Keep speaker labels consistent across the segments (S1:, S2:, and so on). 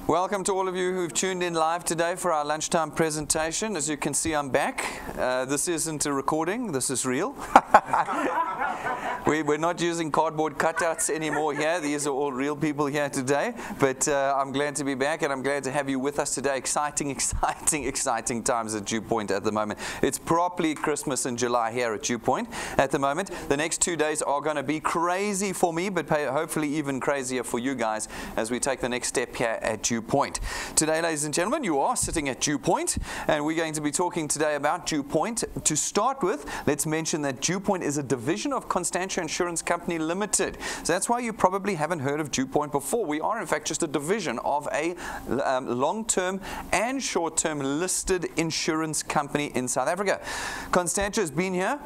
S1: Welcome to all of you who've tuned in live today for our lunchtime presentation. As you can see, I'm back. This isn't a recording, this is real. We're not using cardboard cutouts anymore here. These are all real people here today. But I'm glad to be back, and I'm glad to have you with us today. Exciting times at DuePoint at the moment. It's properly Christmas in July here at DuePoint at the moment. The next 2 days are going to be crazy for me, but hopefully even crazier for you guys as we take the next step here at DuePoint. Today, ladies and gentlemen, you are sitting at DuePoint, and we're going to be talking today about DuePoint. To start with, let's mention that DuePoint is a division of Constantia Insurance Company Limited. So that's why you probably haven't heard of DuePoint before. We are, in fact, just a division of a long-term and short-term listed insurance company in South Africa. Constantia has been here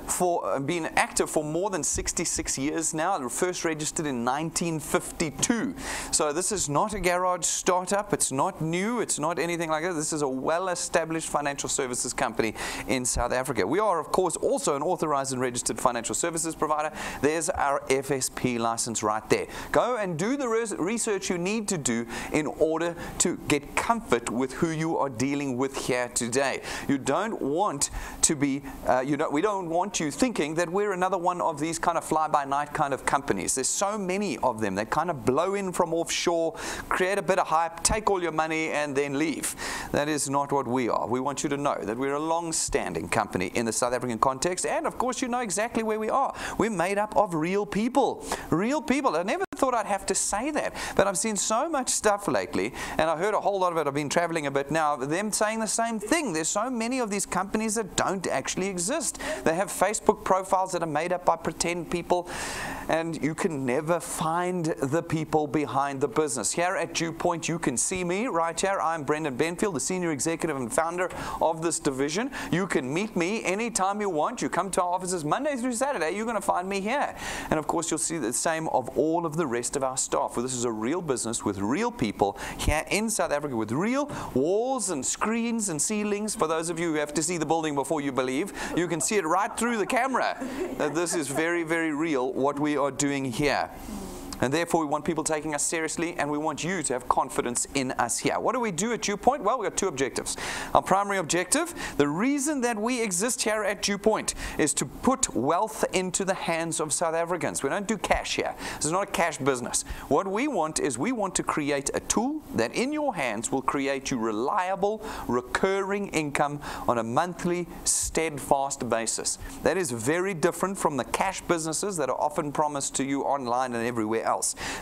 S1: been active for more than 66 years now. It was first registered in 1952. So this is not a garage startup. It's not new. It's not anything like that. This is a well-established financial services company in South Africa. We are, of course, also an authorized and registered financial services provider. There's our FSP license right there. Go and do the research you need to do in order to get comfort with who you are dealing with here today. You don't want to be, we don't want you thinking that we're another one of these kind of fly-by-night kind of companies. There's so many of them. They kind of blow in from offshore, create a bit of hype, take all your money, and then leave. That is not what we are. We want you to know that we're a long-standing company in the South African context, and of course you know exactly where we are. We're made up of real people. Real people. I never thought I'd have to say that, but I've seen so much stuff lately, and I heard a whole lot of it. I've been traveling a bit now, them saying the same thing. There's so many of these companies that don't actually exist. They have Facebook profiles that are made up by pretend people, and you can never find the people behind the business. Here at DuePoint, you can see me right here. I'm Brendan Benfield, the Senior Executive and Founder of this division. You can meet me anytime you want. You come to our offices Monday through Saturday, you're going to find me here. And of course, you'll see the same of all of the rest of our staff. Well, this is a real business with real people here in South Africa, with real walls and screens and ceilings. For those of you who have to see the building before you believe, you can see it right through the camera. This is very, very real what we are doing here. And therefore, we want people taking us seriously, and we want you to have confidence in us here. What do we do at DuePoint? Well, we've got two objectives. Our primary objective, the reason that we exist here at DuePoint, is to put wealth into the hands of South Africans. We don't do cash here. This is not a cash business. What we want is we want to create a tool that in your hands will create you reliable, recurring income on a monthly, steadfast basis. That is very different from the cash businesses that are often promised to you online and everywhere else.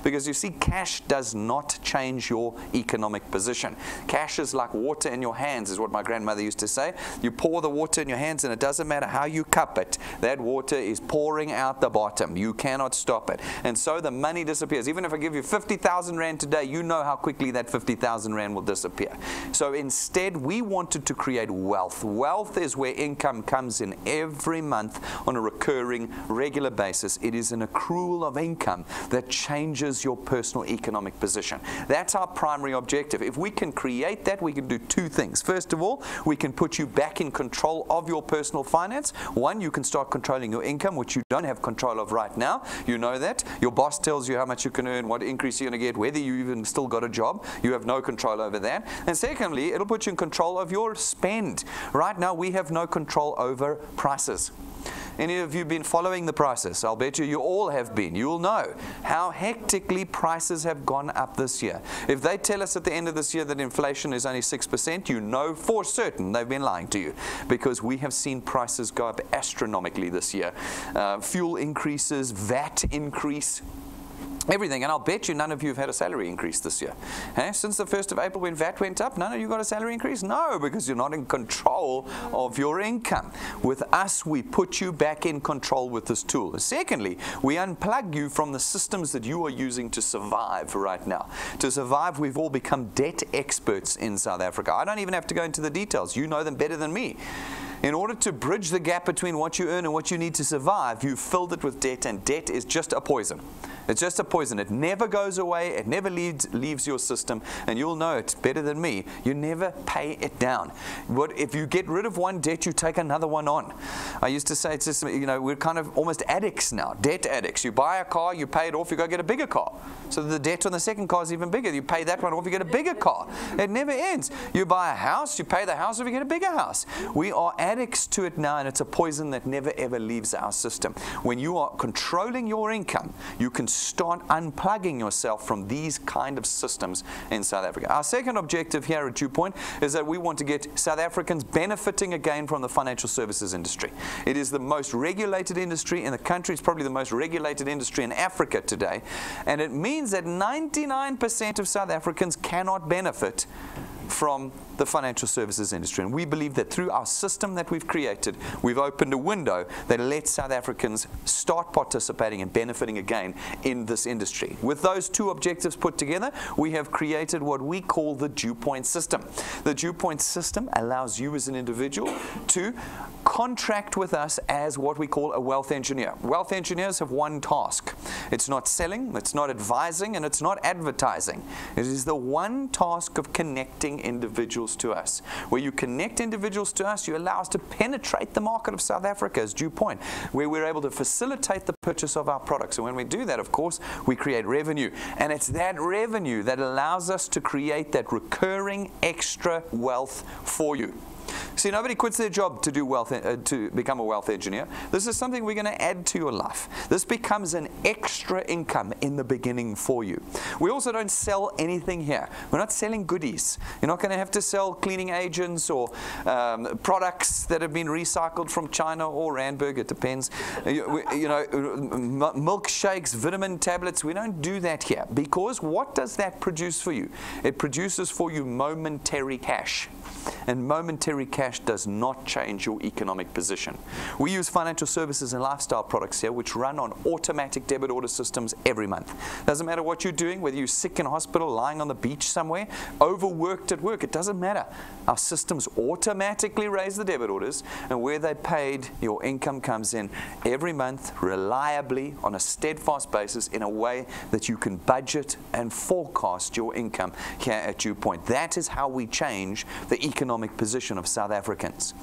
S1: Because you see, cash does not change your economic position. Cash is like water in your hands, is what my grandmother used to say. You pour the water in your hands, and it doesn't matter how you cup it. That water is pouring out the bottom. You cannot stop it. And so the money disappears. Even if I give you 50,000 Rand today, you know how quickly that 50,000 Rand will disappear. So instead, we wanted to create wealth. Wealth is where income comes in every month on a recurring, regular basis. It is an accrual of income that changes your personal economic position. That's our primary objective. If we can create that, we can do two things. First of all, we can put you back in control of your personal finance. One, you can start controlling your income, which you don't have control of right now. You know that. Your boss tells you how much you can earn, what increase you're going to get, whether you even still got a job. You have no control over that. And secondly, it'll put you in control of your spend. Right now, we have no control over prices. Any of you been following the prices? I'll bet you all have been. You'll know how hectically prices have gone up this year. If they tell us at the end of this year that inflation is only 6%, you know for certain they've been lying to you, because we have seen prices go up astronomically this year. Fuel increases, VAT increase, everything. And I'll bet you none of you have had a salary increase this year. Since the 1st of April when VAT went up, none of you got a salary increase? No, because you're not in control of your income. With us, we put you back in control with this tool. Secondly, we unplug you from the systems that you are using to survive right now. To survive, we've all become debt experts in South Africa. I don't even have to go into the details. You know them better than me. In order to bridge the gap between what you earn and what you need to survive, you've filled it with debt, and debt is just a poison. It's just a poison. It never goes away. It never leaves your system. And you'll know it better than me. You never pay it down. If you get rid of one debt, you take another one on. I used to say, it's just, we're kind of almost addicts now, debt addicts. You buy a car, you pay it off, you go get a bigger car. So the debt on the second car is even bigger. You pay that one off, you get a bigger car. It never ends. You buy a house, you pay the house off, you get a bigger house. We are addicts to it now, and it's a poison that never ever leaves our system. When you are controlling your income, you can start unplugging yourself from these kind of systems in South Africa. Our second objective here at DuePoint is that we want to get South Africans benefiting again from the financial services industry. It is the most regulated industry in the country. It's probably the most regulated industry in Africa today, and it means that 99% of South Africans cannot benefit from the financial services industry. And we believe that through our system that we've created, we've opened a window that lets South Africans start participating and benefiting again in this industry. With those two objectives put together, we have created what we call the DuePoint system. The DuePoint system allows you as an individual to contract with us as what we call a wealth engineer. Wealth engineers have one task. It's not selling, it's not advising, and it's not advertising. It is the one task of connecting individuals to us. Where you connect individuals to us, you allow us to penetrate the market of South Africa as DuePoint, where we're able to facilitate the purchase of our products. And when we do that, of course, we create revenue. And it's that revenue that allows us to create that recurring extra wealth for you. See, nobody quits their job to do to become a wealth engineer. This is something we're going to add to your life. This becomes an extra income in the beginning for you. We also don't sell anything here. We're not selling goodies. You're not going to have to sell cleaning agents or products that have been recycled from China or Randburg. It depends. Milkshakes, vitamin tablets. We don't do that here, because what does that produce for you? It produces for you momentary cash. And momentary cash does not change your economic position. We use financial services and lifestyle products here, which run on automatic debit order systems every month. Doesn't matter what you're doing, whether you're sick in hospital, lying on the beach somewhere, overworked at work, it doesn't matter. Our systems automatically raise the debit orders, and where they're paid, your income comes in every month, reliably, on a steadfast basis, in a way that you can budget and forecast your income here at DuePoint. That is how we change the economic position of South Africans.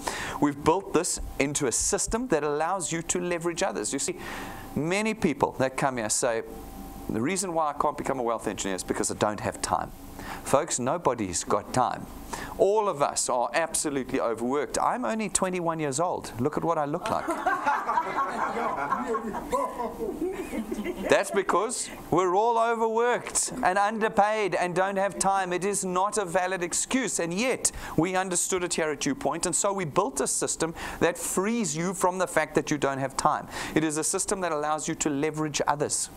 S1: We've built this into a system that allows you to leverage others. You see, many people that come here say, the reason why I can't become a wealth engineer is because I don't have time. Folks, nobody's got time. All of us are absolutely overworked. I'm only 21 years old. Look at what I look like. That's because we're all overworked and underpaid and don't have time. It is not a valid excuse, and yet we understood it here at DuePoint, and so we built a system that frees you from the fact that you don't have time. It is a system that allows you to leverage others.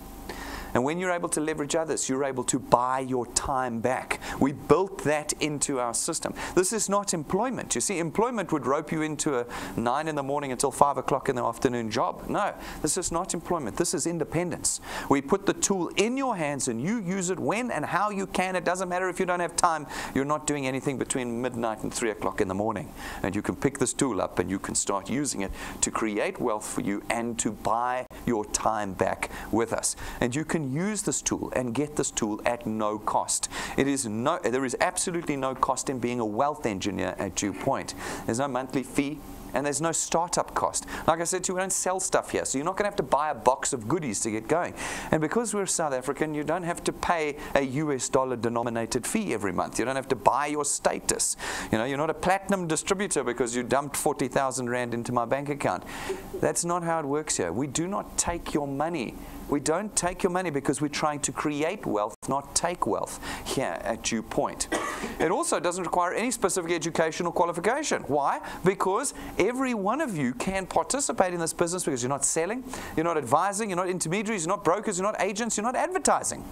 S1: And when you're able to leverage others, you're able to buy your time back. We built that into our system. This is not employment. You see, employment would rope you into a 9 in the morning until 5 o'clock in the afternoon job. No, this is not employment. This is independence. We put the tool in your hands and you use it when and how you can. It doesn't matter if you don't have time. You're not doing anything between midnight and 3 o'clock in the morning. And you can pick this tool up and you can start using it to create wealth for you and to buy your time back with us. And you can use this tool and get this tool at no cost. There is absolutely no cost in being a wealth engineer at DuePoint. There's no monthly fee, and there's no startup cost. Like I said to you, we don't sell stuff here, so you're not going to have to buy a box of goodies to get going. And because we're South African, you don't have to pay a US dollar denominated fee every month. You don't have to buy your status. You're not a platinum distributor because you dumped 40,000 Rand into my bank account. That's not how it works here. We do not take your money. We don't take your money because we're trying to create wealth, not take wealth here at DuePoint. It also doesn't require any specific educational qualification. Why? Because every one of you can participate in this business because you're not selling, you're not advising, you're not intermediaries, you're not brokers, you're not agents, you're not advertising.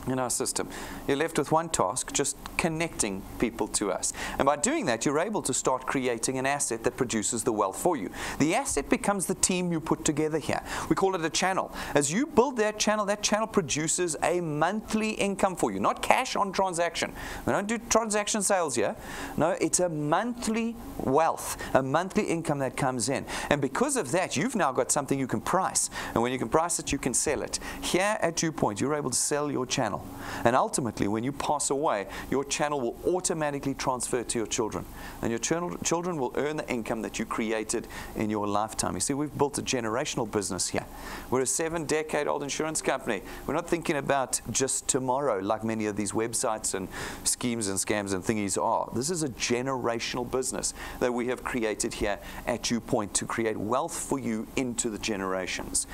S1: in our system. You're left with one task, just connecting people to us. And by doing that, you're able to start creating an asset that produces the wealth for you. The asset becomes the team you put together here. We call it a channel. As you build that channel produces a monthly income for you, not cash on transaction. We don't do transaction sales here. No, it's a monthly wealth, a monthly income that comes in. And because of that, you've now got something you can price. And when you can price it, you can sell it. Here at DuePoint, you're able to sell your channel. And ultimately, when you pass away, your channel will automatically transfer to your children. And your children will earn the income that you created in your lifetime. You see, we've built a generational business here. We're a 7-decade-old insurance company. We're not thinking about just tomorrow like many of these websites and schemes and scams and thingies are. This is a generational business that we have created here at DuePoint to create wealth for you into the generations.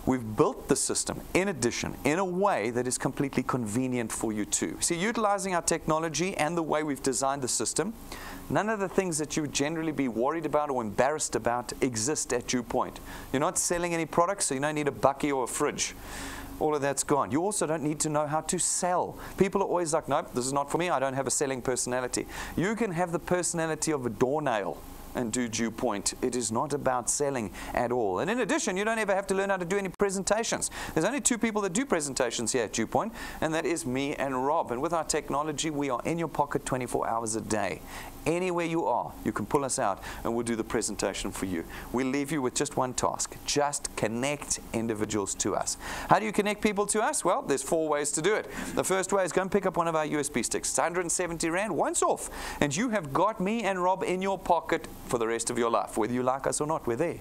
S1: We've built the system, in addition, in a way that is completely convenient for you too. See, utilizing our technology and the way we've designed the system, none of the things that you would generally be worried about or embarrassed about exist at DuePoint. You're not selling any products, so you don't need a bucky or a fridge. All of that's gone. You also don't need to know how to sell. People are always like, nope, this is not for me. I don't have a selling personality. You can have the personality of a doornail and do DuePoint. It is not about selling at all. And in addition, you don't ever have to learn how to do any presentations. There's only 2 people that do presentations here at DuePoint, and that is me and Rob. And with our technology, we are in your pocket 24 hours a day. Anywhere you are, you can pull us out and we'll do the presentation for you. We'll leave you with just one task. Just connect individuals to us. How do you connect people to us? Well, there's 4 ways to do it. The first way is go and pick up one of our USB sticks. It's 170 Rand, once off. And you have got me and Rob in your pocket for the rest of your life. Whether you like us or not, we're there.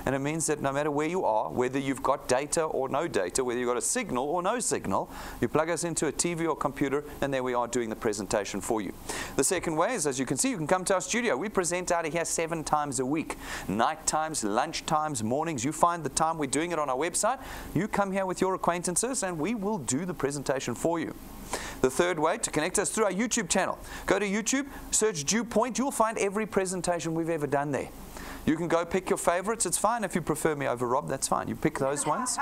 S1: And it means that no matter where you are, whether you've got data or no data, whether you've got a signal or no signal, you plug us into a TV or computer, and there we are doing the presentation for you. The second way is, as you can see, you can come to our studio. We present out of here 7 times a week. Night times, lunch times, mornings. You find the time. We're doing it on our website. You come here with your acquaintances and we will do the presentation for you. The third way to connect us through our YouTube channel. Go to YouTube, search DuePoint. You'll find every presentation we've ever done there. You can go pick your favorites. It's fine if you prefer me over Rob. That's fine. You pick those ones,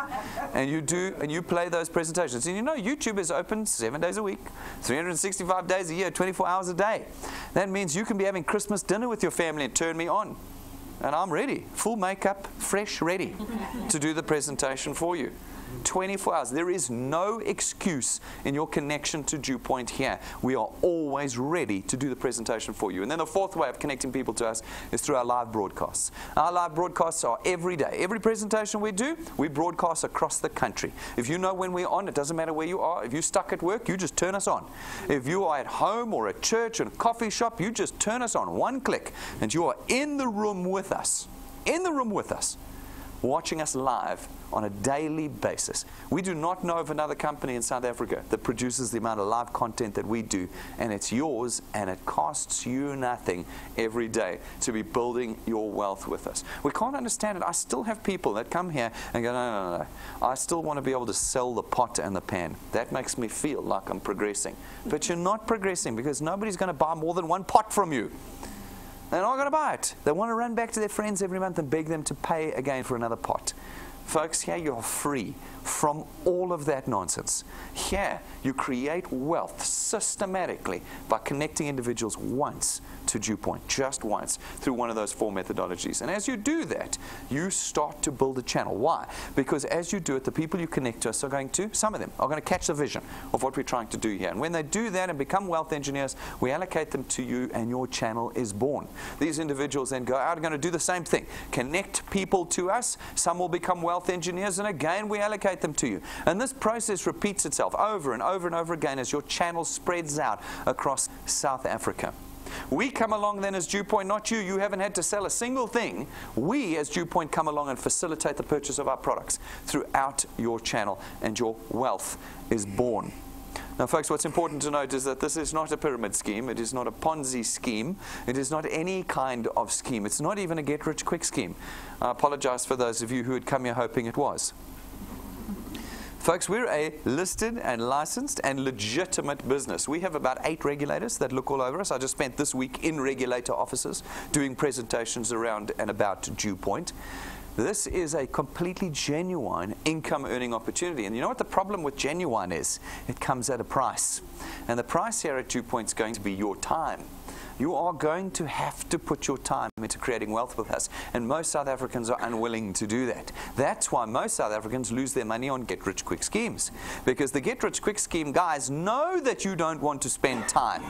S1: and you play those presentations. And you know, YouTube is open 7 days a week, 365 days a year, 24 hours a day. That means you can be having Christmas dinner with your family and turn me on, and I'm ready, full makeup, fresh, ready to do the presentation for you. 24 hours. There is no excuse in your connection to DuePoint here. We are always ready to do the presentation for you. And then the fourth way of connecting people to us is through our live broadcasts. Our live broadcasts are every day. Every presentation we do, we broadcast across the country. If you know when we're on, it doesn't matter where you are. If you're stuck at work, you just turn us on. If you are at home or at church and coffee shop, you just turn us on. One click, and you are in the room with us. In the room with us, watching us live on a daily basis. We do not know of another company in South Africa that produces the amount of live content that we do, and it's yours, and it costs you nothing every day to be building your wealth with us. We can't understand it. I still have people that come here and go, no. I still want to be able to sell the pot and the pan. That makes me feel like I'm progressing. But you're not progressing, because nobody's going to buy more than one pot from you. They're not going to buy it. They want to run back to their friends every month and beg them to pay again for another pot. Folks, here you're free from all of that nonsense. Here you create wealth systematically by connecting individuals once to DuePoint, just once, through one of those 4 methodologies. And as you do that, you start to build a channel. Why? Because as you do it, the people you connect to us are going to, some of them, are going to catch the vision of what we're trying to do here. And when they do that and become wealth engineers, we allocate them to you, and your channel is born. These individuals then go out and are going to do the same thing. Connect people to us. Some will become wealth engineers, and again, we allocate them to you. And this process repeats itself over and over and over again as your channel spreads out across South Africa. We come along then as DuePoint, not you. You haven't had to sell a single thing. We as DuePoint come along and facilitate the purchase of our products throughout your channel, and your wealth is born. Now, folks, what's important to note is that this is not a pyramid scheme. It is not a Ponzi scheme. It is not any kind of scheme. It's not even a get-rich-quick scheme. I apologize for those of you who had come here hoping it was. Folks, we're a listed and licensed and legitimate business. We have about 8 regulators that look all over us. I just spent this week in regulator offices doing presentations around and about DuePoint. This is a completely genuine income earning opportunity. And you know what the problem with genuine is? It comes at a price. And the price here at DuePoint is going to be your time. You are going to have to put your time into creating wealth with us. And most South Africans are unwilling to do that. That's why most South Africans lose their money on get-rich-quick schemes. Because the get-rich-quick scheme guys know that you don't want to spend time.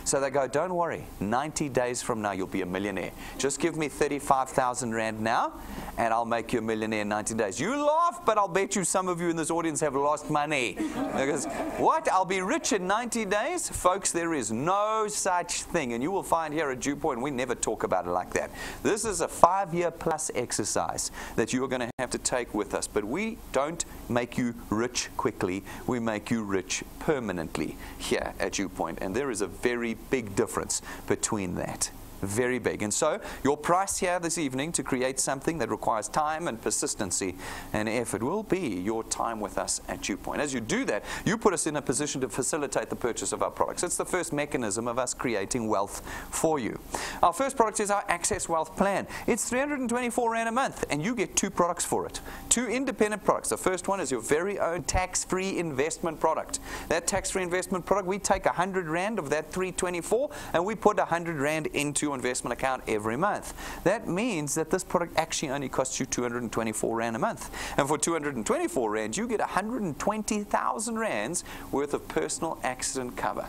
S1: So they go, don't worry, 90 days from now you'll be a millionaire. Just give me 35,000 Rand now, and I'll make you a millionaire in 90 days. You laugh, but I'll bet you some of you in this audience have lost money. Because, what? I'll be rich in 90 days? Folks, there is no such thing. And you will find here at DuePoint, we never talk about it like that. This is a 5-year plus exercise that you are going to have to take with us. But we don't make you rich quickly. We make you rich permanently here at DuePoint. And there is a very big difference between that. Very big. And so your price here this evening to create something that requires time and persistency and effort will be your time with us at DuePoint. As you do that, you put us in a position to facilitate the purchase of our products. It's the first mechanism of us creating wealth for you. Our first product is our Access Wealth Plan. It's 324 Rand a month, and you get 2 products for it. 2 independent products. The first one is your very own tax-free investment product. That tax-free investment product, we take 100 Rand of that 324 and we put 100 Rand into your investment account every month. That means that this product actually only costs you 224 Rand a month. And for 224 Rand, you get 120,000 Rands worth of personal accident cover.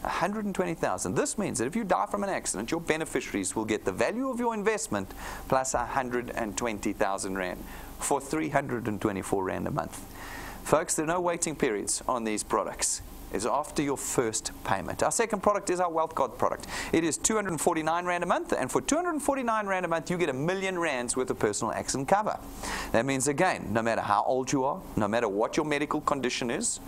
S1: 120,000. This means that if you die from an accident, your beneficiaries will get the value of your investment plus 120,000 Rand for 324 Rand a month. Folks, there are no waiting periods on these products. Is after your first payment. Our second product is our Wealth God product. It is 249 Rand a month, and for 249 Rand a month, you get R1,000,000 worth of personal accident cover. That means, again, no matter how old you are, no matter what your medical condition is,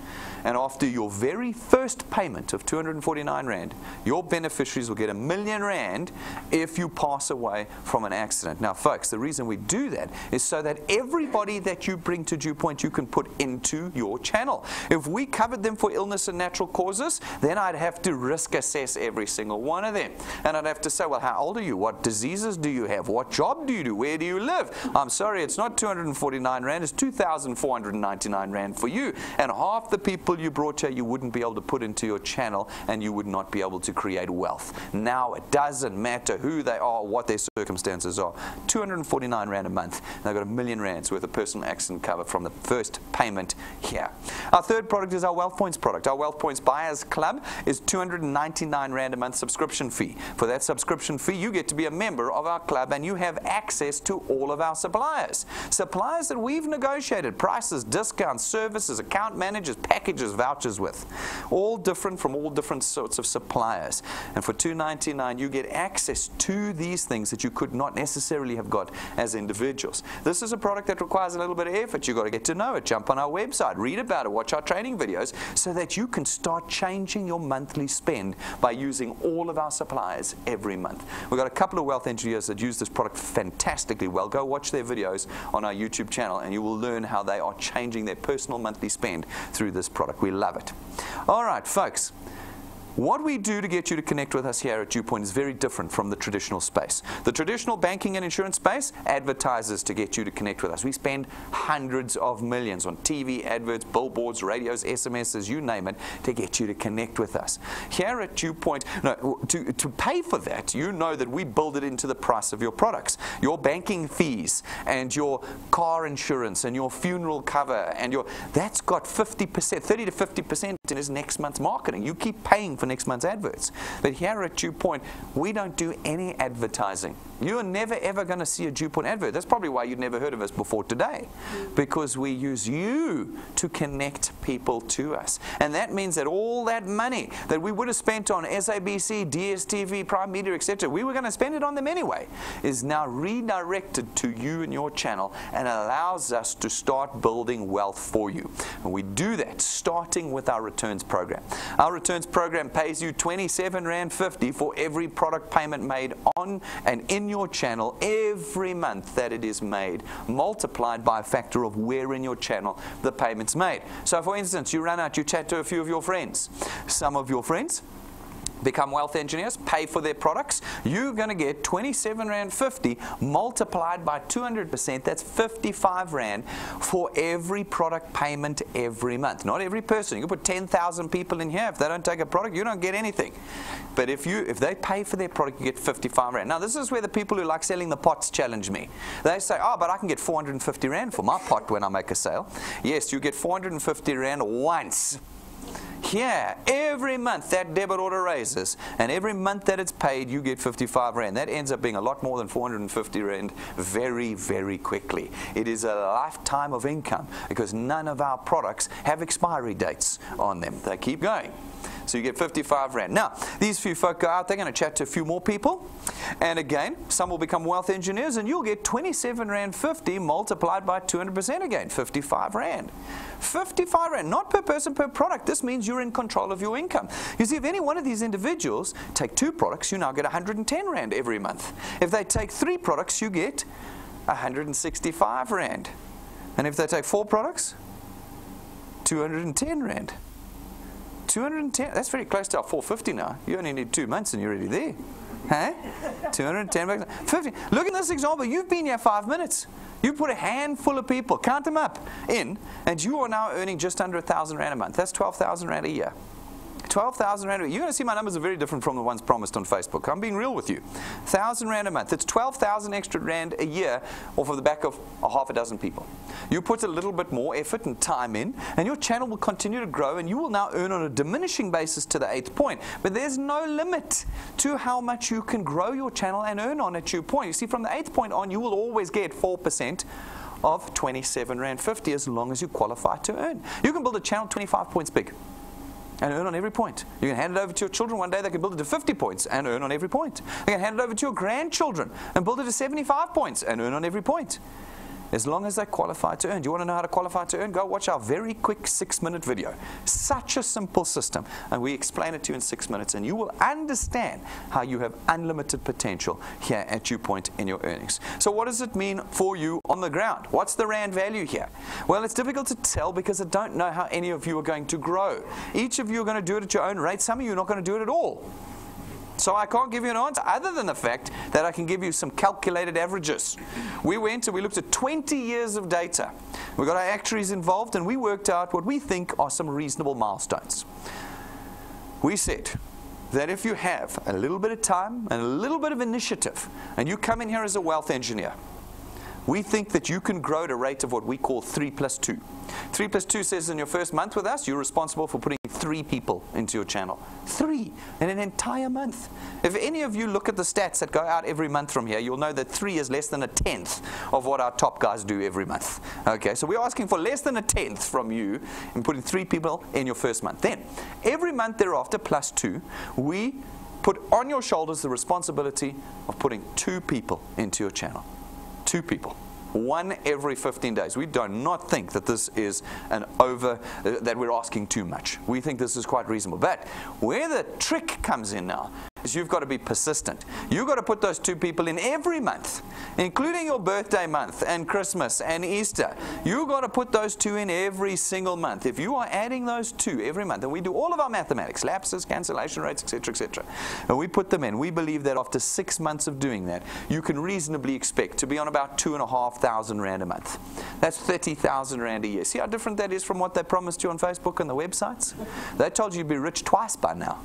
S1: and after your very first payment of 249 Rand, your beneficiaries will get R1,000,000 if you pass away from an accident. Now, folks, the reason we do that is so that everybody that you bring to DuePoint, you can put into your channel. If we covered them for illness and natural causes, then I'd have to risk assess every single one of them. And I'd have to say, well, how old are you? What diseases do you have? What job do you do? Where do you live? I'm sorry, it's not 249 Rand, it's 2,499 Rand for you. And half the people you brought here, you wouldn't be able to put into your channel, and you would not be able to create wealth. Now, it doesn't matter who they are, what their circumstances are. 249 Rand a month. And they've got R1,000,000 worth of personal accident cover from the first payment here. Our third product is our Wealth Points product. Our Wealth Points Buyers Club is 299 Rand a month subscription fee. For that subscription fee, you get to be a member of our club, and you have access to all of our suppliers. Suppliers that we've negotiated prices, discounts, services, account managers, packages, vouchers with. All different from all different sorts of suppliers. And for $299, you get access to these things that you could not necessarily have got as individuals. This is a product that requires a little bit of effort. You've got to get to know it. Jump on our website, read about it, watch our training videos, so that you can start changing your monthly spend by using all of our suppliers every month. We've got a couple of wealth engineers that use this product fantastically well. Go watch their videos on our YouTube channel, and you will learn how they are changing their personal monthly spend through this product. We love it. All right, folks. What we do to get you to connect with us here at DuePoint is very different from the traditional space. The traditional banking and insurance space advertises to get you to connect with us. We spend hundreds of millions on TV, adverts, billboards, radios, SMSs, you name it, to get you to connect with us. Here at DuePoint, to pay for that, you know that we build it into the price of your products. Your banking fees and your car insurance and your funeral cover and that's got 50%, 30 to 50% in his next month's marketing. You keep paying for next month's adverts. But here at DuePoint, we don't do any advertising. You're never ever going to see a DuePoint advert. That's probably why you'd never heard of us before today, because we use you to connect people to us. And that means that all that money that we would have spent on SABC, DSTV, Prime Media, etc., we were going to spend it on them anyway, is now redirected to you and your channel, and allows us to start building wealth for you. And we do that starting with our returns program. Our returns program pays you 27.50 Rand for every product payment made on and in your channel every month that it is made, multiplied by a factor of where in your channel the payment's made. So for instance, you run out, you chat to a few of your friends. Some of your friends become wealth engineers, pay for their products, you're going to get 27 Rand 50 multiplied by 200%. That's 55 Rand for every product payment every month. Not every person. You can put 10,000 people in here. If they don't take a product, you don't get anything. But if they pay for their product, you get 55 Rand. Now, this is where the people who like selling the pots challenge me. They say, oh, but I can get 450 Rand for my pot when I make a sale. Yes, you get 450 Rand once. Here, every month that debit order raises, and every month that it's paid, you get 55 Rand. That ends up being a lot more than 450 Rand very, very quickly. It is a lifetime of income because none of our products have expiry dates on them. They keep going. So you get 55 Rand. Now, these few folk go out, they're going to chat to a few more people. And again, some will become wealth engineers, and you'll get 27 Rand 50 multiplied by 200% again, 55 Rand. 55 Rand, not per person, per product. This means you're in control of your income. You see, if any one of these individuals take 2 products, you now get 110 Rand every month. If they take 3 products, you get 165 Rand. And if they take 4 products, 210 Rand. 210, that's very close to our 450 now. You only need 2 months and you're already there. Hey? 210 bucks. 50. Look at this example. You've been here 5 minutes. You put a handful of people, count them up, in, and you are now earning just under 1,000 Rand a month. That's 12,000 Rand a year. 12,000 Rand a year. You're going to see my numbers are very different from the ones promised on Facebook. I'm being real with you. 1,000 Rand a month. It's 12,000 extra Rand a year off of the back of a half a dozen people. You put a little bit more effort and time in, and your channel will continue to grow, and you will now earn on a diminishing basis to the 8th point. But there's no limit to how much you can grow your channel and earn on at DuePoint. You see, from the 8th point on, you will always get 4% of 27 Rand 50 as long as you qualify to earn. You can build a channel 25 points big and earn on every point. You can hand it over to your children one day, they can build it to 50 points and earn on every point. They can hand it over to your grandchildren and build it to 75 points and earn on every point. As long as they qualify to earn. Do you want to know how to qualify to earn? Go watch our very quick 6-minute video. Such a simple system. And we explain it to you in 6 minutes. And you will understand how you have unlimited potential here at DuePoint in your earnings. So what does it mean for you on the ground? What's the Rand value here? Well, it's difficult to tell because I don't know how any of you are going to grow. Each of you are going to do it at your own rate. Some of you are not going to do it at all. So I can't give you an answer other than the fact that I can give you some calculated averages. We went and we looked at 20 years of data. We got our actuaries involved and we worked out what we think are some reasonable milestones. We said that if you have a little bit of time and a little bit of initiative and you come in here as a wealth engineer, we think that you can grow at a rate of what we call 3 plus 2. 3 plus 2 says in your first month with us, you're responsible for putting 3 people into your channel. 3 in an entire month. If any of you look at the stats that go out every month from here, you'll know that 3 is less than a tenth of what our top guys do every month. Okay, so we're asking for less than a tenth from you in putting 3 people in your first month. Then, every month thereafter, plus 2, we put on your shoulders the responsibility of putting 2 people into your channel. 2 people. 1 every 15 days. We do not think that this is that we're asking too much. We think this is quite reasonable. But where the trick comes in now is you've got to be persistent. You've got to put those 2 people in every month, including your birthday month and Christmas and Easter. You've got to put those 2 in every single month. If you are adding those 2 every month, and we do all of our mathematics, lapses, cancellation rates, etc., and we put them in, we believe that after 6 months of doing that, you can reasonably expect to be on about 2,500 Rand a month. That's 30,000 Rand a year. See how different that is from what they promised you on Facebook and the websites? They told you you'd be rich twice by now.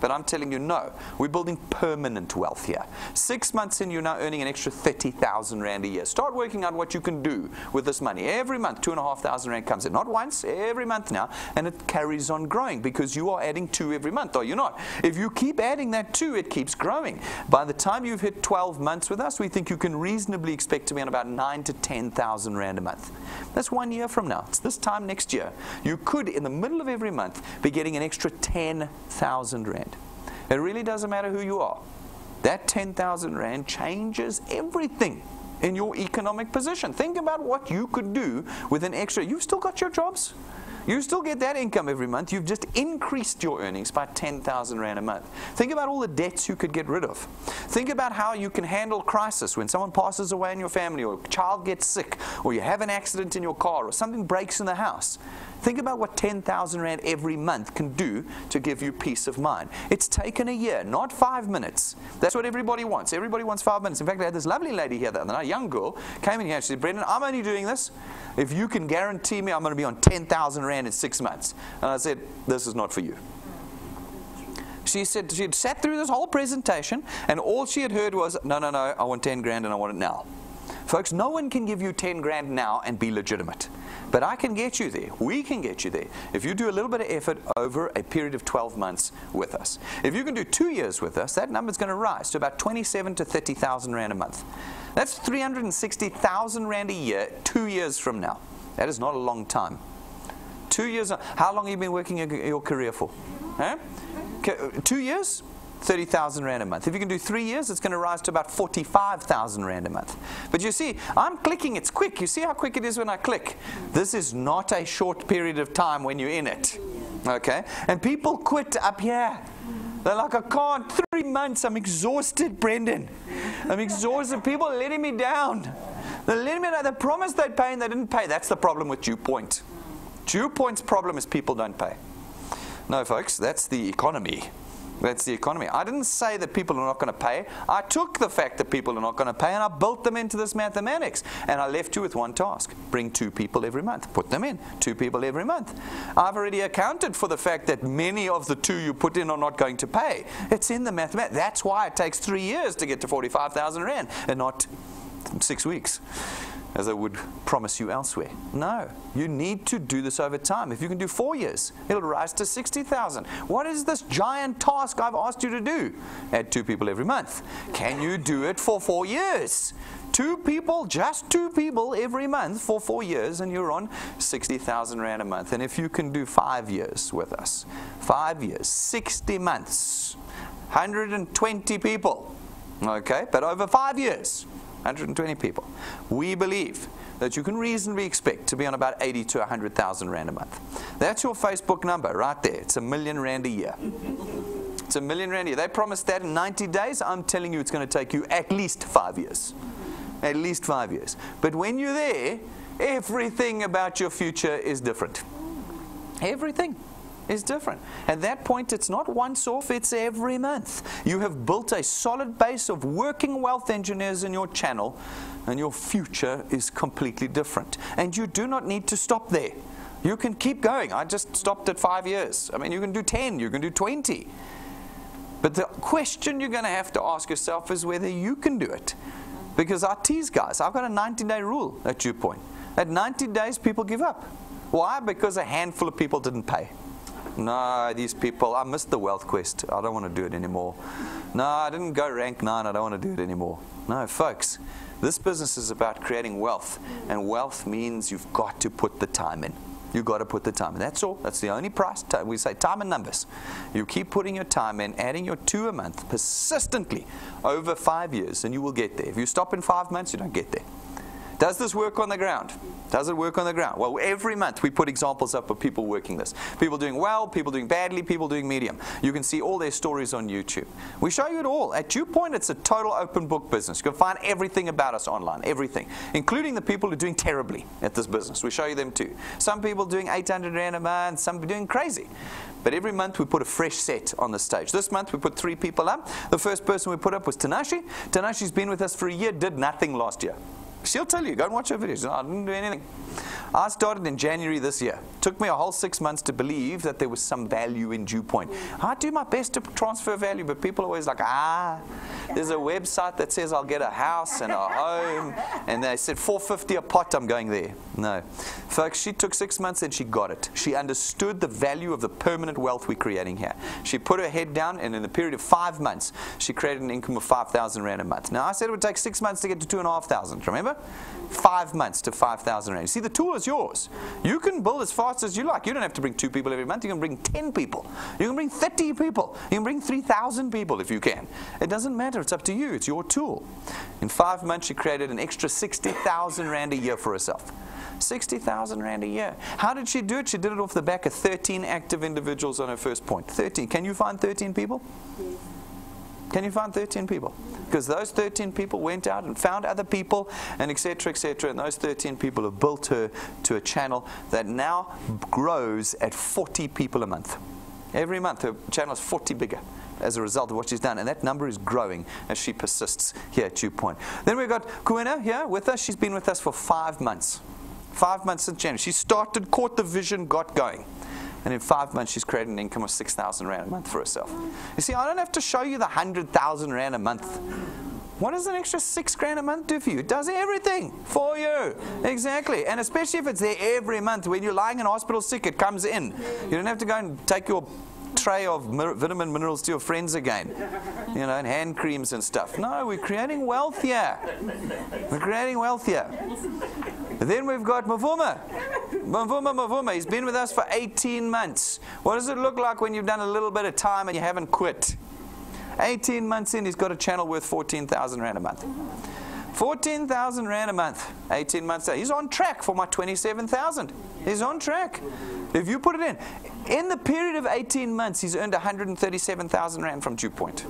S1: But I'm telling you, no. We're building permanent wealth here. 6 months in, you're now earning an extra 30,000 Rand a year. Start working out what you can do with this money. Every month, 2,500 Rand comes in. Not once, every month now. And it carries on growing because you are adding 2 every month, are you not? If you keep adding that 2, it keeps growing. By the time you've hit 12 months with us, we think you can reasonably expect to be on about 9,000 to 10,000 Rand a month. That's 1 year from now. It's this time next year. You could, in the middle of every month, be getting an extra 10,000 Rand. It really doesn't matter who you are. That 10,000 Rand changes everything in your economic position. Think about what you could do with an extra. You've still got your jobs. You still get that income every month. You've just increased your earnings by 10,000 Rand a month. Think about all the debts you could get rid of. Think about how you can handle crisis when someone passes away in your family, or a child gets sick, or you have an accident in your car, or something breaks in the house. Think about what 10,000 Rand every month can do to give you peace of mind. It's taken a year, not 5 minutes. That's what everybody wants. Everybody wants 5 minutes. In fact, I had this lovely lady here the other night, a young girl, came in here and she said, Brendan, I'm only doing this if you can guarantee me I'm going to be on 10,000 Rand in 6 months. And I said, this is not for you. She said she had sat through this whole presentation and all she had heard was, no, I want 10 grand and I want it now. Folks, no one can give you 10 grand now and be legitimate. But I can get you there. We can get you there if you do a little bit of effort over a period of 12 months with us. If you can do 2 years with us, that number is going to rise to about 27 to 30,000 Rand a month. That's 360,000 Rand a year 2 years from now. That is not a long time. 2 years. How long have you been working your career for? Huh? 2 years? 30,000 Rand a month. If you can do 3 years, it's going to rise to about 45,000 Rand a month. But you see, I'm clicking, it's quick. You see how quick it is when I click? This is not a short period of time when you're in it. Okay? And people quit up here. They're like, I can't. 3 months, I'm exhausted, Brendan. I'm exhausted. People are letting me down. They're letting me down. They promised they'd pay and they didn't pay. That's the problem with DuePoint. DuePoint's problem is people don't pay. No, folks, that's the economy. That's the economy. I didn't say that people are not going to pay. I took the fact that people are not going to pay and I built them into this mathematics. And I left you with one task. Bring 2 people every month. Put them in. 2 people every month. I've already accounted for the fact that many of the 2 you put in are not going to pay. It's in the mathematics. That's why it takes 3 years to get to 45,000 Rand and not 6 weeks, as I would promise you elsewhere. No, you need to do this over time. If you can do 4 years, it'll rise to 60,000. What is this giant task I've asked you to do? Add 2 people every month. Can you do it for 4 years? 2 people, just 2 people every month for 4 years, and you're on 60,000 Rand a month. And if you can do 5 years with us, 5 years, 60 months, 120 people, okay, but over 5 years, 120 people. We believe that you can reasonably expect to be on about 80 to 100,000 Rand a month. That's your Facebook number right there. It's R1 million a year. It's R1 million a year. They promised that in 90 days. I'm telling you it's going to take you at least 5 years. At least 5 years. But when you're there, everything about your future is different. Everything is different. At that point, it's not once off, it's every month. You have built a solid base of working wealth engineers in your channel, and your future is completely different. And you do not need to stop there. You can keep going. I just stopped at 5 years. I mean, you can do 10, you can do 20. But the question you're going to have to ask yourself is whether you can do it. Because I tease guys. I've got a 90-day rule at DuePoint. At 90 days, people give up. Why? Because a handful of people didn't pay. No, these people, I missed the wealth quest. I don't want to do it anymore. No, I didn't go rank 9. I don't want to do it anymore. No, folks, this business is about creating wealth. And wealth means you've got to put the time in. You've got to put the time in. That's all. That's the only price. We say time and numbers. You keep putting your time in, adding your 2 a month persistently over 5 years, and you will get there. If you stop in 5 months, you don't get there. Does this work on the ground? Does it work on the ground? Well, every month we put examples up of people working this. People doing well, people doing badly, people doing medium. You can see all their stories on YouTube. We show you it all. At DuePoint, it's a total open book business. You can find everything about us online, everything, including the people who are doing terribly at this business. We show you them too. Some people doing 800 Rand a month, some doing crazy. But every month we put a fresh set on the stage. This month we put 3 people up. The first person we put up was Tanashi. Tanashi's been with us for a year, did nothing last year. She'll tell you, go and watch her videos. I didn't do anything. I started in January this year. Took me a whole 6 months to believe that there was some value in DuePoint. I do my best to transfer value, but people are always like, there's a website that says I'll get a house and a home, and they said $450 a pot, I'm going there. No. Folks, she took 6 months and she got it. She understood the value of the permanent wealth we're creating here. She put her head down, and in the period of 5 months, she created an income of 5,000 Rand a month. Now, I said it would take 6 months to get to 2,500, remember? 5 months to 5,000 Rand. See, the tool is yours. You can build as fast as you like. You don't have to bring 2 people every month. You can bring 10 people. You can bring 30 people. You can bring 3,000 people if you can. It doesn't matter. It's up to you. It's your tool. In 5 months, she created an extra 60,000 Rand a year for herself. 60,000 Rand a year. How did she do it? She did it off the back of 13 active individuals on her first point. 13. Can you find 13 people? Can you find 13 people? Because those 13 people went out and found other people, and etc., etc. And those 13 people have built her to a channel that now grows at 40 people a month. Every month her channel is 40 bigger as a result of what she's done. And that number is growing as she persists here at DuePoint. Then we've got Kuena here with us. She's been with us for 5 months. 5 months since January. She started, caught the vision, got going. And in 5 months, she's created an income of 6,000 Rand a month for herself. You see, I don't have to show you the 100,000 Rand a month. What does an extra 6 grand a month do for you? It does everything for you. Exactly. And especially if it's there every month. When you're lying in hospital sick, it comes in. You don't have to go and take your tray of vitamin minerals to your friends again, you know, and hand creams and stuff. No, we're creating wealth here. We're creating wealth here. Then we've got Mavuma. Mavuma. He's been with us for 18 months. What does it look like when you've done a little bit of time and you haven't quit? 18 months in, he's got a channel worth 14,000 Rand a month. 14,000 Rand a month, 18 months later. He's on track for my 27,000. He's on track. If you put it in the period of 18 months, he's earned 137,000 Rand from DuePoint.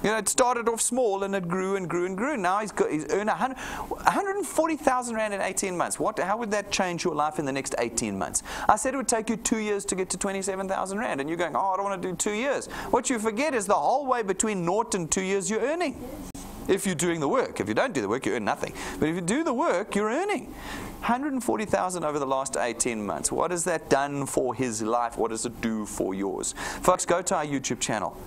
S1: You know, it started off small and it grew and grew and grew. Now he's earned 140,000 Rand in 18 months. How would that change your life in the next 18 months? I said it would take you 2 years to get to 27,000 Rand. And you're going, oh, I don't want to do 2 years. What you forget is the whole way between 0 and 2 years you're earning. If you're doing the work. If you don't do the work, you earn nothing. But if you do the work, you're earning. 140,000 over the last 18 months. What has that done for his life? What does it do for yours? Folks, go to our YouTube channel.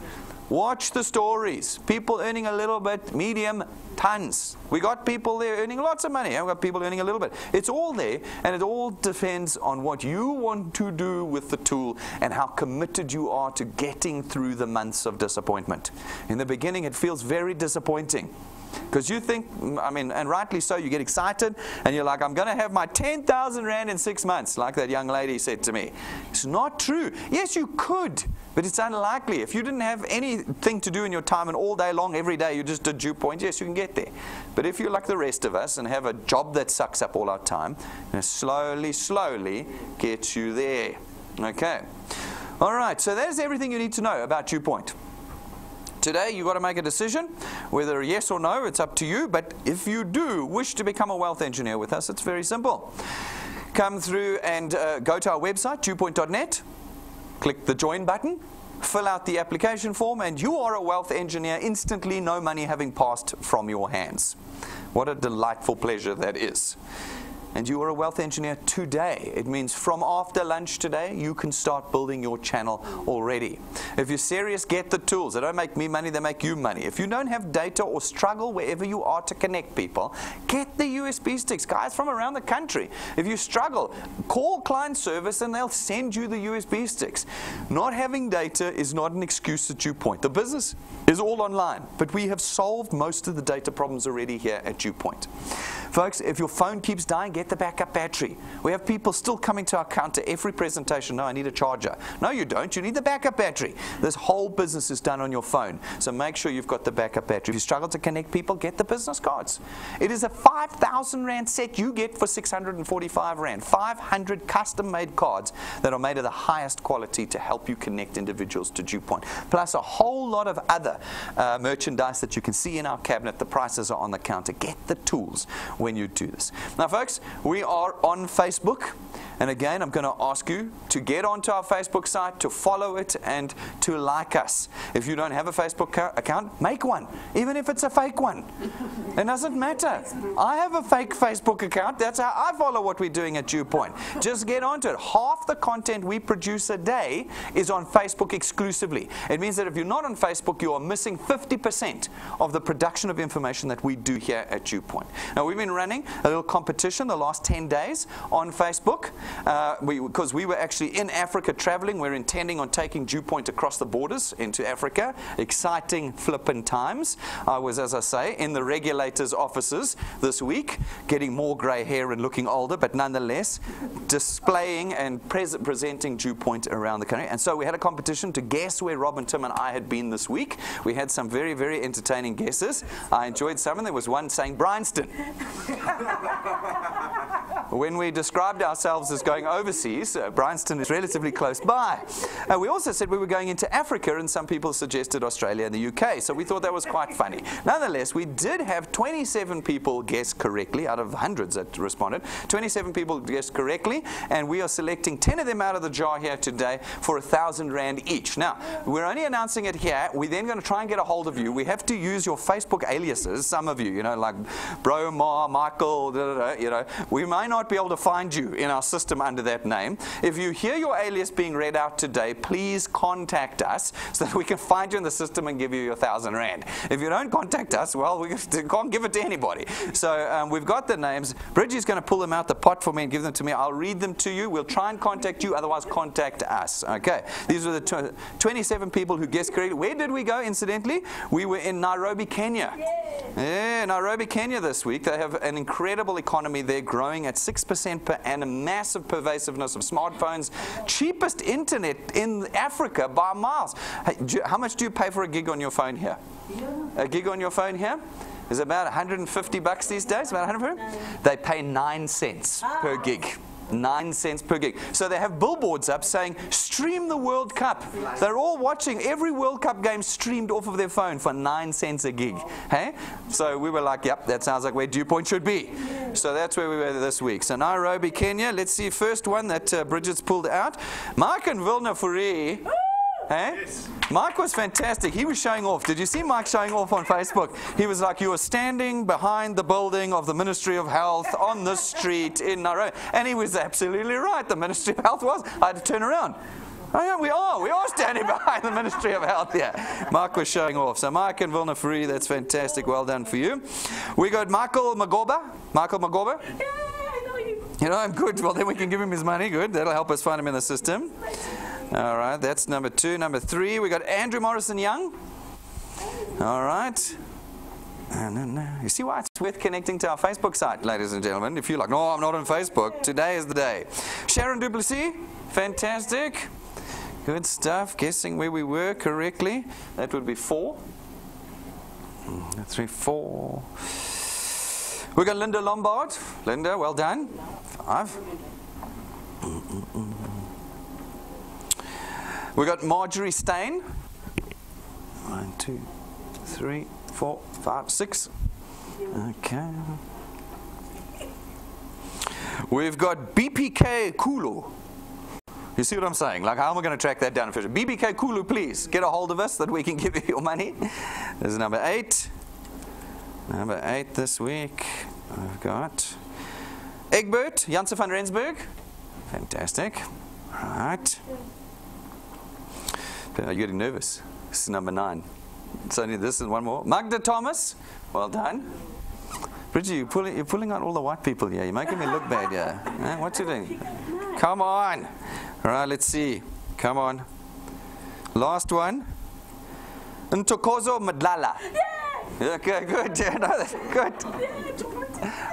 S1: Watch the stories. People earning a little bit, medium, tons. We got people there earning lots of money. I've got people earning a little bit. It's all there, and it all depends on what you want to do with the tool and how committed you are to getting through the months of disappointment. In the beginning, it feels very disappointing. Because you think, I mean, and rightly so, you get excited and you're like, I'm going to have my 10,000 Rand in 6 months, like that young lady said to me. It's not true. Yes, you could, but it's unlikely. If you didn't have anything to do in your time and all day long, every day, you just did DuePoint, yes, you can get there. But if you're like the rest of us and have a job that sucks up all our time, and slowly, slowly gets you there. Okay. All right, so that is everything you need to know about DuePoint. Today, you've got to make a decision, whether yes or no, it's up to you. But if you do wish to become a wealth engineer with us, it's very simple. Come through and go to our website, DuePoint.net, click the join button, fill out the application form, and you are a wealth engineer instantly, no money having passed from your hands. What a delightful pleasure that is. And you are a wealth engineer today. It means from after lunch today, you can start building your channel already. If you're serious, get the tools. They don't make me money, they make you money. If you don't have data or struggle wherever you are to connect people, get the USB sticks. Guys from around the country. If you struggle, call client service and they'll send you the USB sticks. Not having data is not an excuse at DuePoint. The business is all online, but we have solved most of the data problems already here at DuePoint. Folks, if your phone keeps dying, get the backup battery. We have people still coming to our counter every presentation. No, I need a charger. No, you don't. You need the backup battery. This whole business is done on your phone. So make sure you've got the backup battery. If you struggle to connect people, get the business cards. It is a 5,000 Rand set you get for 645 Rand. 500 custom-made cards that are made of the highest quality to help you connect individuals to DuePoint. Plus a whole lot of other merchandise that you can see in our cabinet. The prices are on the counter. Get the tools when you do this. Now, folks, we are on Facebook. And again, I'm going to ask you to get onto our Facebook site, to follow it, and to like us. If you don't have a Facebook account, make one, even if it's a fake one. It doesn't matter. I have a fake Facebook account. That's how I follow what we're doing at DuePoint. Just get onto it. Half the content we produce a day is on Facebook exclusively. It means that if you're not on Facebook, you are missing 50% of the production of information that we do here at DuePoint. Now, we've been running a little competition the last 10 days on Facebook. Because we were actually in Africa traveling. We're intending on taking DuePoint across the borders into Africa. Exciting flippin' times. I was, as I say, in the regulators' offices this week, getting more grey hair and looking older, but nonetheless, displaying and presenting DuePoint around the country. And so we had a competition to guess where Rob and Tim and I had been this week. We had some very, very entertaining guesses. I enjoyed some, and there was one saying Bryanston. when we described ourselves as going overseas, Bryanston is relatively close by. We also said we were going into Africa, and some people suggested Australia and the UK, so we thought that was quite funny. Nonetheless, we did have 27 people guess correctly, out of hundreds that responded. 27 people guessed correctly, and we are selecting 10 of them out of the jar here today for 1,000 Rand each. Now, we're only announcing it here. We're then going to try and get a hold of you. We have to use your Facebook aliases, some of you, like Bro, Ma, Michael, we might not be able to find you in our system under that name. If you hear your alias being read out today, please contact us so that we can find you in the system and give you your 1,000 Rand. If you don't contact us, well, we can't give it to anybody. So we've got the names. Bridgie's going to pull them out the pot for me and give them to me. I'll read them to you. We'll try and contact you, otherwise contact us. Okay. These were the 27 people who guessed correctly. Where did we go, incidentally? We were in Nairobi, Kenya. Yeah, Nairobi, Kenya this week. They have an incredible economy there, growing at 6% per annum, massive pervasiveness of smartphones, cheapest internet in Africa by miles. Hey, how much do you pay for a gig on your phone here? A gig on your phone here is about 150 bucks these days, about 150. They pay 9 cents per gig. 9 cents per gig. So they have billboards up saying, stream the World Cup. They're all watching every World Cup game streamed off of their phone for 9 cents a gig. Hey? So we were like, yep, that sounds like where DuePoint should be. So that's where we were this week. So Nairobi, Kenya. Let's see, first one that Bridget's pulled out. Mark and Vilna Fourie. Hey? Yes. Mike was fantastic. He was showing off. Did you see Mike showing off on Facebook? He was like, you were standing behind the building of the Ministry of Health on this street in Nairobi. And he was absolutely right. The Ministry of Health was. I had to turn around. Oh, yeah, we are standing behind the Ministry of Health here. Mark was showing off. So Mark and Vilna Fourie, that's fantastic. Well done for you. We got Michael Magoba. Michael Magoba?
S2: Yeah, I know you.
S1: You know, I'm good. Well, then we can give him his money. Good. That'll help us find him in the system. All right, that's number 2. Number 3, we got Andrew Morrison Young. All right. You see why it's worth connecting to our Facebook site, ladies and gentlemen. If you're like, no, I'm not on Facebook, today is the day. Sharon Duplessis, fantastic. Good stuff. Guessing where we were correctly. That would be 4. 3, 4. We got Linda Lombard. Linda, well done. 5. We got Marjorie Stain. 1, 2, 3, 4, 5, 6. Okay. We've got BPK Kulu. You see what I'm saying? Like, how am I going to track that down officially? BPK Kulu, please get a hold of us that we can give you your money. There's number 8. Number 8 this week. I've got Egbert Janssen van Rensburg. Fantastic. All right. You're getting nervous. This is number 9. It's only this and one more. Magda Thomas. Well done. Bridget, you're pulling out all the white people here. You're making me look bad here. What you doing? Come on. All right, let's see. Come on. Last one. Ntokozo Madlala. Yeah. Okay, good. Yeah, no, that's good.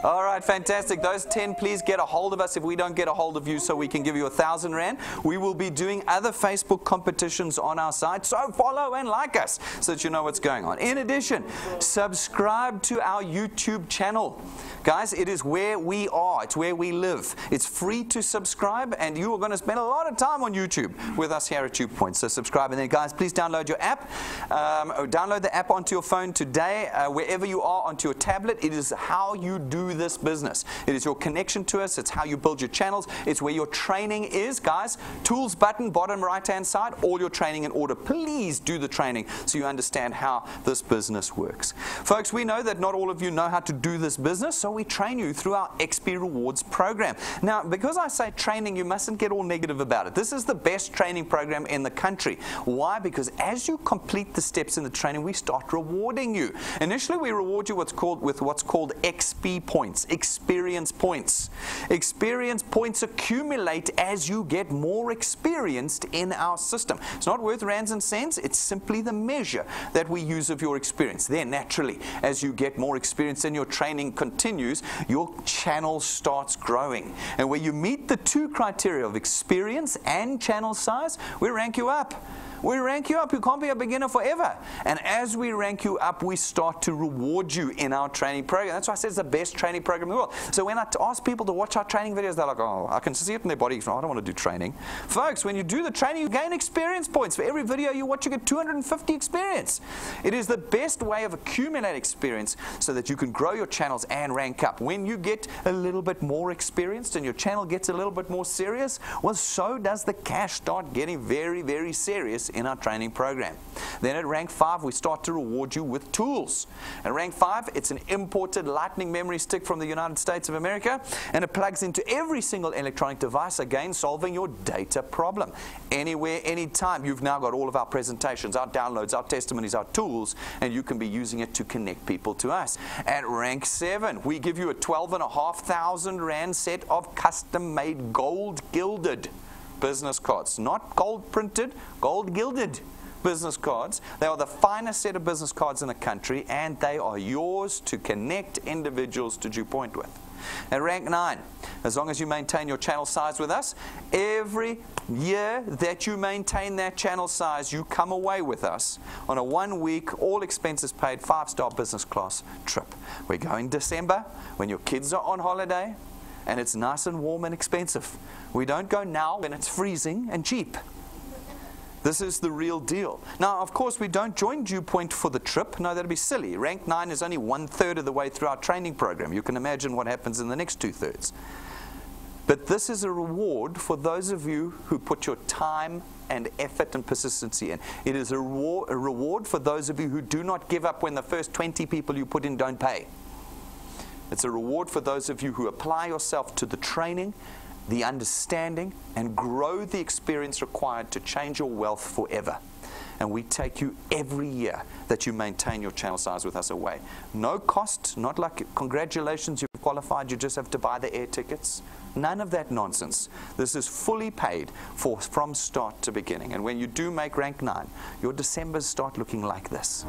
S1: All right, fantastic. Those 10, please get a hold of us if we don't get a hold of you so we can give you 1,000 Rand. We will be doing other Facebook competitions on our site, so follow and like us so that you know what's going on. In addition, subscribe to our YouTube channel. Guys, it is where we are. It's where we live. It's free to subscribe, and you are going to spend a lot of time on YouTube with us here at DuePoint. So subscribe. And then, guys, please download your app. Download the app onto your phone today, wherever you are, onto your tablet. It is how you do this business. It is your connection to us. It's how you build your channels. It's where your training is, guys. Tools button, bottom right-hand side, all your training in order. Please do the training so you understand how this business works. Folks, we know that not all of you know how to do this business, so we train you through our XP Rewards program. Now, because I say training, you mustn't get all negative about it. This is the best training program in the country. Why? Because as you complete the steps in the training, we start rewarding you. Initially, we reward you with what's called XP points, experience points. Experience points accumulate as you get more experienced in our system. It's not worth rands and cents. It's simply the measure that we use of your experience. Then, naturally, as you get more experience and your training continues, your channel starts growing. And where you meet the 2 criteria of experience and channel size, we rank you up. We rank you up. You can't be a beginner forever. And as we rank you up, we start to reward you in our training program. That's why I said it's the best training program in the world. So when I ask people to watch our training videos, they're like, oh, I can see it in their bodies. I don't want to do training. Folks, when you do the training, you gain experience points. For every video you watch, you get 250 experience. It is the best way of accumulating experience so that you can grow your channels and rank up. When you get a little bit more experienced and your channel gets a little bit more serious, well, so does the cash start getting very, very serious in our training program. Then at rank 5, we start to reward you with tools. At rank 5, it's an imported lightning memory stick from the United States of America, and it plugs into every single electronic device, again, solving your data problem. Anywhere, anytime, you've now got all of our presentations, our downloads, our testimonies, our tools, and you can be using it to connect people to us. At rank 7, we give you a 12,500 Rand set of custom-made gold-gilded business cards. Not gold-printed, gold-gilded business cards. They are the finest set of business cards in the country, and they are yours to connect individuals to DuePoint with. At rank 9, as long as you maintain your channel size with us, every year that you maintain that channel size, you come away with us on a 1-week, all expenses paid, 5-star business class trip. We go in December when your kids are on holiday and it's nice and warm and expensive. We don't go now when it's freezing and cheap. This is the real deal. Now, of course, we don't join DuePoint for the trip. No, that'd be silly. Rank 9 is only 1/3 of the way through our training program. You can imagine what happens in the next 2/3. But this is a reward for those of you who put your time and effort and persistency in. It is a reward for those of you who do not give up when the first 20 people you put in don't pay. It's a reward for those of you who apply yourself to the training, the understanding, and grow the experience required to change your wealth forever. And we take you every year that you maintain your channel size with us away. No cost, not like congratulations, you've qualified, you just have to buy the air tickets. None of that nonsense. This is fully paid for from start to beginning. And when you do make rank 9, your Decembers start looking like this.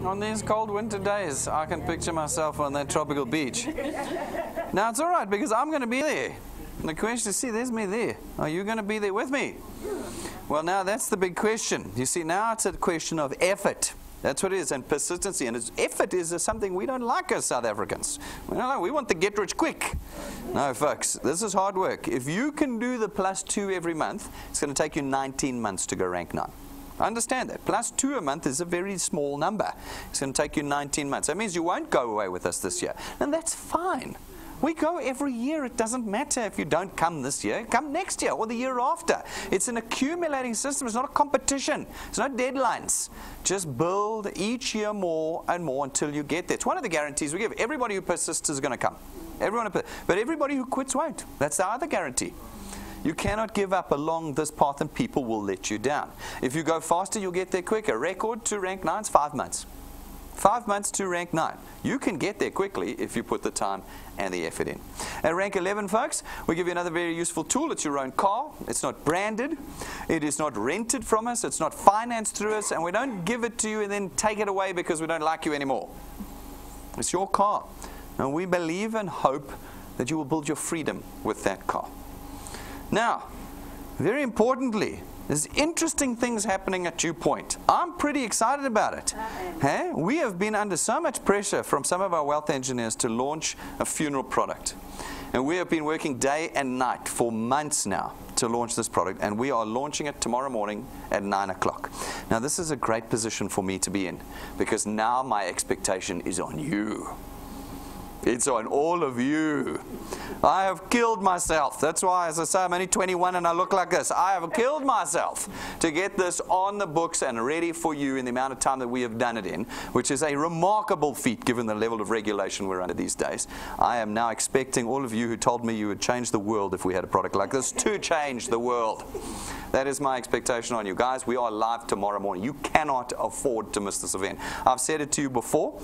S1: On these cold winter days, I can picture myself on that tropical beach. Now, it's all right because I'm going to be there. And the question is, see, there's me there. Are you going to be there with me? Well, now that's the big question. You see, now it's a question of effort. That's what it is, and persistency. And effort is something we don't like as South Africans. We want the get rich quick. No, folks, this is hard work. If you can do the +2 every month, it's going to take you 19 months to go rank 9. Understand that. +2 a month is a very small number. It's going to take you 19 months. That means you won't go away with us this year. And that's fine. We go every year. It doesn't matter if you don't come this year. Come next year or the year after. It's an accumulating system. It's not a competition. It's not deadlines. Just build each year more and more until you get there. It's one of the guarantees we give. Everybody who persists is going to come. But everybody who quits won't. That's the other guarantee. You cannot give up along this path and people will let you down. If you go faster, you'll get there quicker. Record to rank 9 is 5 months. 5 months to rank 9. You can get there quickly if you put the time and the effort in. At rank 11, folks, we give you another very useful tool. It's your own car. It's not branded. It is not rented from us. It's not financed through us. And we don't give it to you and then take it away because we don't like you anymore. It's your car. And we believe and hope that you will build your freedom with that car. Now, very importantly, there's interesting things happening at DuePoint. I'm pretty excited about it. Hey? We have been under so much pressure from some of our wealth engineers to launch a funeral product. And we have been working day and night for months now to launch this product. And we are launching it tomorrow morning at 9 o'clock. Now, this is a great position for me to be in because now my expectation is on you. It's on all of you. I have killed myself. That's why, as I say, I'm only 21 and I look like this. I have killed myself to get this on the books and ready for you in the amount of time that we have done it in, which is a remarkable feat given the level of regulation we're under these days. I am now expecting all of you who told me you would change the world if we had a product like this to change the world. That is my expectation on you. Guys, we are live tomorrow morning. You cannot afford to miss this event. I've said it to you before.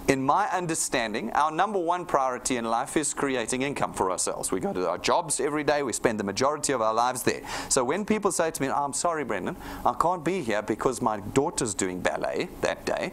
S1: In my understanding, our number one priority in life is creating income for ourselves. We go to our jobs every day. We spend the majority of our lives there. So when people say to me, I'm sorry, Brendan, I can't be here because my daughter's doing ballet that day,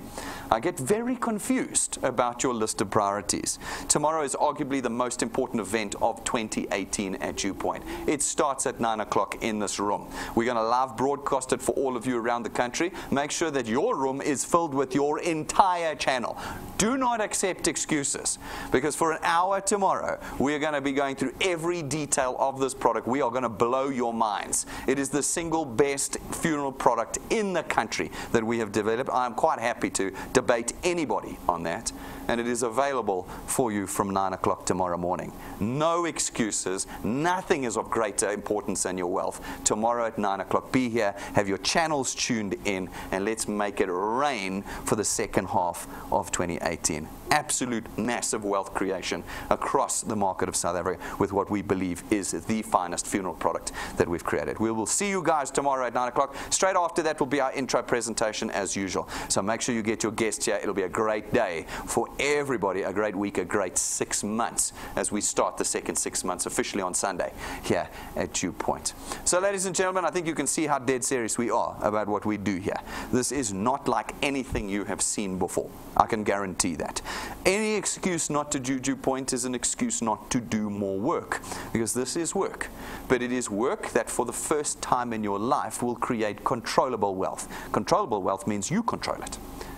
S1: I get very confused about your list of priorities. Tomorrow is arguably the most important event of 2018 at DuePoint. It starts at 9 o'clock in this room. We're going to live broadcast it for all of you around the country. Make sure that your room is filled with your entire channel. Do not accept excuses, because for an hour tomorrow, we are going to be going through every detail of this product. We are going to blow your minds. It is the single best funeral product in the country that we have developed. I'm quite happy to debate anybody on that. And it is available for you from 9 o'clock tomorrow morning. No excuses. Nothing is of greater importance than your wealth. Tomorrow at 9 o'clock, be here, have your channels tuned in, and let's make it rain for the second half of 2018. Absolute massive wealth creation across the market of South Africa with what we believe is the finest funeral product that we've created. We will see you guys tomorrow at 9 o'clock. Straight after that will be our intro presentation as usual. So make sure you get your guests here. It'll be a great day for everybody, a great week, a great 6 months as we start the second 6 months officially on Sunday here at DuePoint. So ladies and gentlemen, I think you can see how dead serious we are about what we do here. This is not like anything you have seen before. I can guarantee that. Any excuse not to do DuePoint is an excuse not to do more work, because this is work. But it is work that for the first time in your life will create controllable wealth. Controllable wealth means you control it.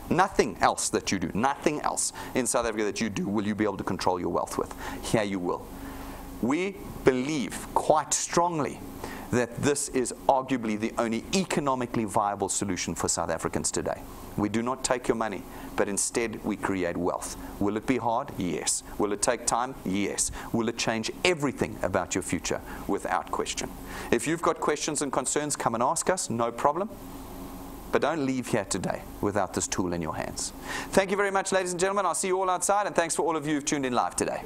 S1: Nothing else that you do, nothing else in South Africa that you do will you be able to control your wealth with. Here you will. We believe quite strongly that this is arguably the only economically viable solution for South Africans today. We do not take your money, but instead we create wealth. Will it be hard? Yes. Will it take time? Yes. Will it change everything about your future? Without question. If you've got questions and concerns, come and ask us, no problem. But don't leave here today without this tool in your hands. Thank you very much, ladies and gentlemen. I'll see you all outside, and thanks for all of you who've tuned in live today.